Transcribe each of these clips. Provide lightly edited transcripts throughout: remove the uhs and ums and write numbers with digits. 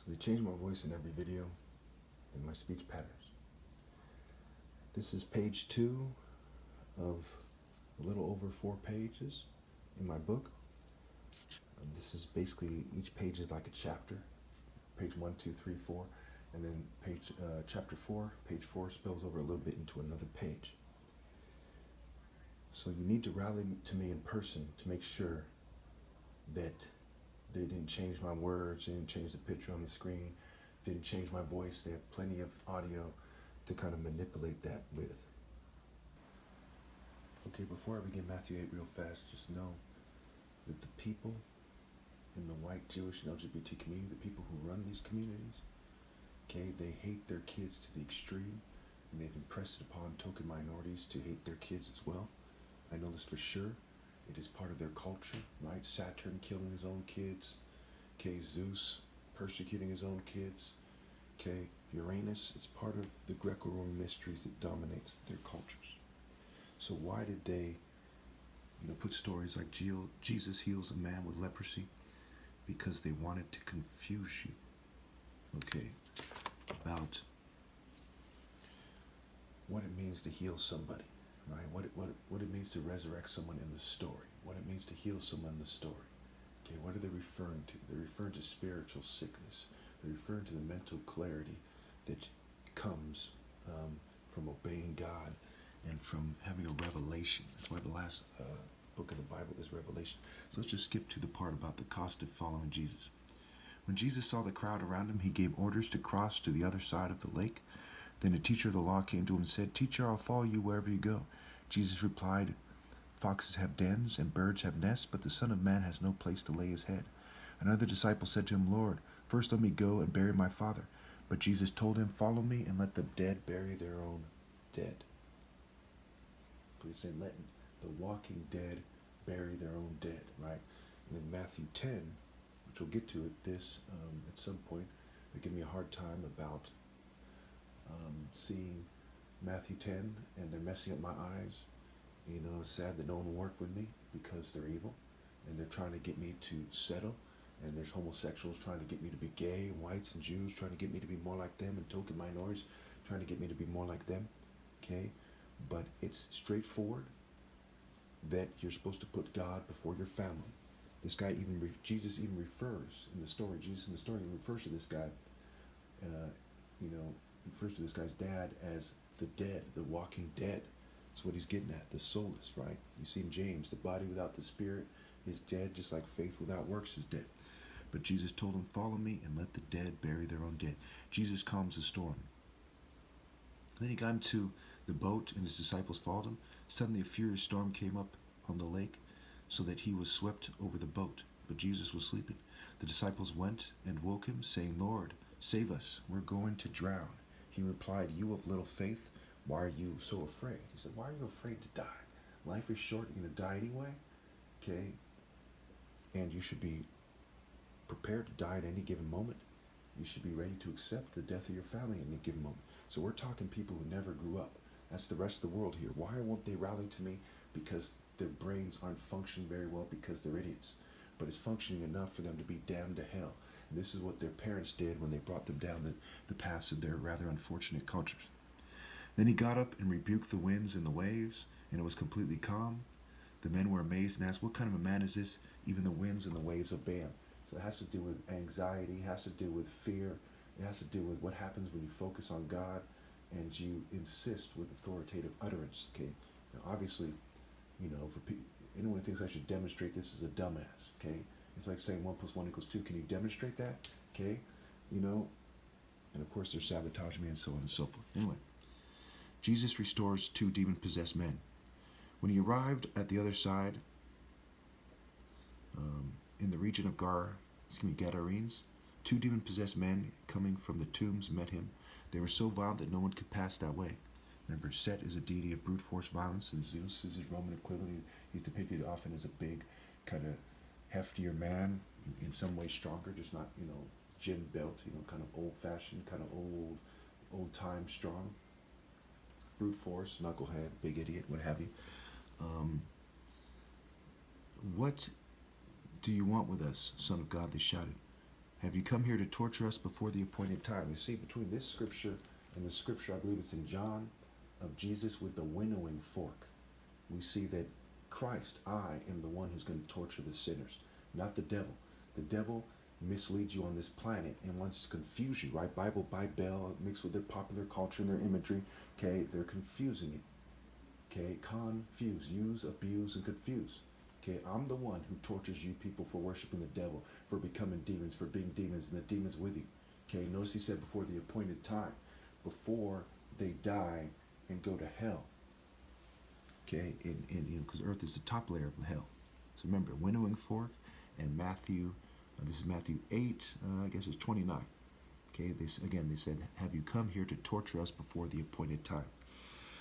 So they changed my voice in every video and my speech patterns. This is page 2 of a little over 4 pages in my book. This is basically, each page is like a chapter. Page 1, 2, 3, 4. And then chapter 4, page 4 spills over a little bit into another page. So you need to rally to me in person to make sure that they didn't change my words, they didn't change the picture on the screen, didn't change my voice. They have plenty of audio to kind of manipulate that with. Okay, before I begin Matthew 8 real fast, just know that the people in the white, Jewish, and LGBT community, the people who run these communities, okay, they hate their kids to the extreme, and they've impressed it upon token minorities to hate their kids as well. I know this for sure. It is part of their culture, right? Saturn killing his own kids, okay, Zeus persecuting his own kids, okay, Uranus. It's part of the Greco-Roman mysteries that dominates their cultures. So why did they, put stories like Jesus heals a man with leprosy? Because they wanted to confuse you, okay, about what it means to heal somebody, right? What it means to resurrect someone in the story, what it means to heal someone in the story. Okay, what are they referring to? They're referring to spiritual sickness. They're referring to the mental clarity that comes from obeying God and from having a revelation. That's why the last book of the Bible is Revelation. So let's just skip to the part about the cost of following Jesus. When Jesus saw the crowd around him, he gave orders to cross to the other side of the lake. Then a teacher of the law came to him and said, "Teacher, I'll follow you wherever you go." Jesus replied, "Foxes have dens and birds have nests, but the Son of Man has no place to lay his head." Another disciple said to him, "Lord, first let me go and bury my father." But Jesus told him, "Follow me and let the dead bury their own dead." He's saying, let the walking dead bury their own dead, right? And in Matthew 10, which we'll get to at some point, they give me a hard time about seeing Matthew 10, and they're messing up my eyes. It's sad that no one will work with me because they're evil, and they're trying to get me to settle, and there's homosexuals trying to get me to be gay, whites and Jews trying to get me to be more like them, and token minorities trying to get me to be more like them, okay? But it's straightforward that you're supposed to put God before your family. This guy Jesus even refers in the story, Jesus in the story refers to this guy, refers to this guy's dad as the dead, the walking dead. That's what he's getting at, the soulless, right? You see in James, the body without the spirit is dead, just like faith without works is dead. But Jesus told him, "Follow me and let the dead bury their own dead." Jesus calms the storm. Then he got into the boat and his disciples followed him. Suddenly a furious storm came up on the lake so that he was swept over the boat. But Jesus was sleeping. The disciples went and woke him, saying, "Lord, save us, we're going to drown." He replied, "You of little faith, why are you so afraid?" He said, "Why are you afraid to die? Life is short, you're going to die anyway, okay? And you should be prepared to die at any given moment. You should be ready to accept the death of your family at any given moment." So we're talking people who never grew up. That's the rest of the world here. Why won't they rally to me? Because their brains aren't functioning very well because they're idiots. But it's functioning enough for them to be damned to hell. And this is what their parents did when they brought them down the paths of their rather unfortunate cultures. Then he got up and rebuked the winds and the waves, and it was completely calm. The men were amazed and asked, "What kind of a man is this? Even the winds and the waves obey him." So it has to do with anxiety, it has to do with fear, it has to do with what happens when you focus on God and you insist with authoritative utterance. Okay, now obviously, for anyone who thinks I should demonstrate this is a dumbass. Okay, it's like saying 1 + 1 = 2. Can you demonstrate that? Okay, and of course they're sabotaging me and so on and so forth. Anyway, Jesus restores 2 demon-possessed men. When he arrived at the other side, in the region of Gadarenes, 2 demon-possessed men coming from the tombs met him. They were so violent that no one could pass that way. Remember, Set is a deity of brute force violence, and Zeus is his Roman equivalent. He's depicted often as a big, kind of heftier man, in some ways stronger, just not, gym built, kind of old-fashioned, kind of old-time strong. Brute force, knucklehead, big idiot, what have you. What do you want with us, Son of God? They shouted. Have you come here to torture us before the appointed time? You see, between this scripture and the scripture, I believe it's in John, of Jesus with the winnowing fork, we see that Christ, I am the one who's going to torture the sinners, not the devil. The devil misleads you on this planet and wants to confuse you, right? Bible by Bell mixed with their popular culture and their imagery. Okay, they're confusing it. Okay, confuse, use, abuse, and confuse. Okay, I'm the one who tortures you people for worshiping the devil, for becoming demons, for being demons, and the demons with you. Okay, notice he said before the appointed time, before they die and go to hell. Okay, because earth is the top layer of the hell. So remember, winnowing fork and Matthew, this is Matthew 8, I guess it's 29. Okay, they said, have you come here to torture us before the appointed time?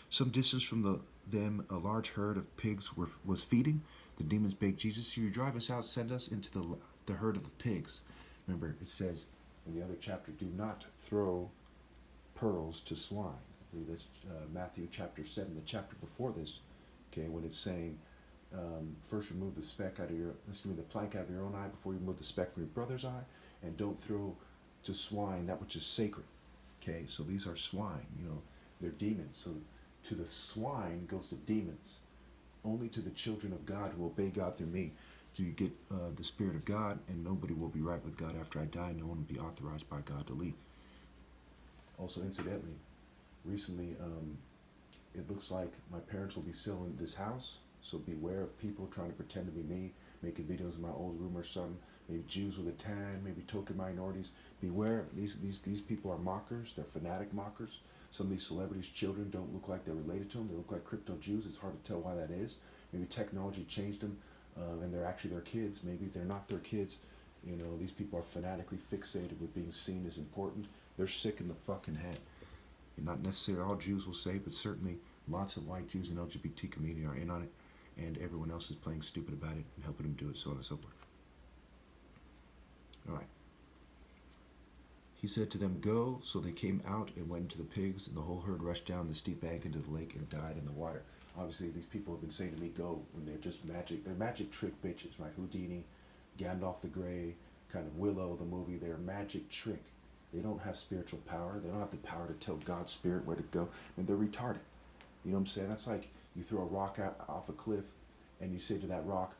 Some distance from them, a large herd of pigs was feeding. The demons begged Jesus, you drive us out, send us into the herd of the pigs. Remember, it says in the other chapter, do not throw pearls to swine. I believe that's Matthew chapter 7, the chapter before this. Okay, when it's saying, first remove the plank out of your own eye before you remove the speck from your brother's eye, and don't throw to swine that which is sacred. Okay, so these are swine, they're demons. So to the swine goes the demons. Only to the children of God who obey God through me do you get the Spirit of God, and nobody will be right with God after I die. No one will be authorized by God to leave. Also, incidentally, recently, it looks like my parents will be selling this house, so beware of people trying to pretend to be me, making videos in my old room or something. Maybe Jews with a tan, maybe token minorities. Beware, these people are mockers. They're fanatic mockers. Some of these celebrities' children don't look like they're related to them. They look like crypto Jews. It's hard to tell why that is. Maybe technology changed them, and they're actually their kids. Maybe they're not their kids. These people are fanatically fixated with being seen as important. They're sick in the fucking head. And not necessarily all Jews will say, but certainly lots of white Jews and LGBT community are in on it, and everyone else is playing stupid about it and helping them do it, so on and so forth. All right. He said to them, go. So they came out and went into the pigs, and the whole herd rushed down the steep bank into the lake and died in the water. Obviously, these people have been saying to me, go, when they're just magic. They're magic trick bitches, right? Houdini, Gandalf the Grey, kind of Willow, the movie. They're magic trick. They don't have spiritual power. They don't have the power to tell God's spirit where to go. And they're retarded. You know what I'm saying? That's like you throw a rock out off a cliff, and you say to that rock,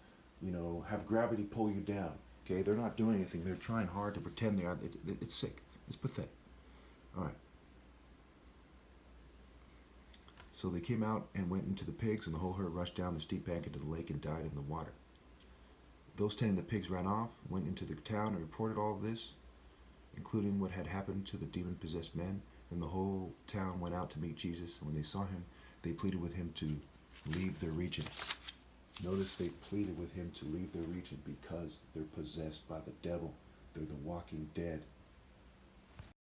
have gravity pull you down. Okay, they're not doing anything. They're trying hard to pretend they are. It's sick. It's pathetic. All right. So they came out and went into the pigs, and the whole herd rushed down the steep bank into the lake and died in the water. Those tending the pigs ran off, went into the town, and reported all of this, including what had happened to the demon-possessed men. And the whole town went out to meet Jesus, and when they saw him, they pleaded with him to leave their region. Notice they pleaded with him to leave their region because they're possessed by the devil. They're the walking dead.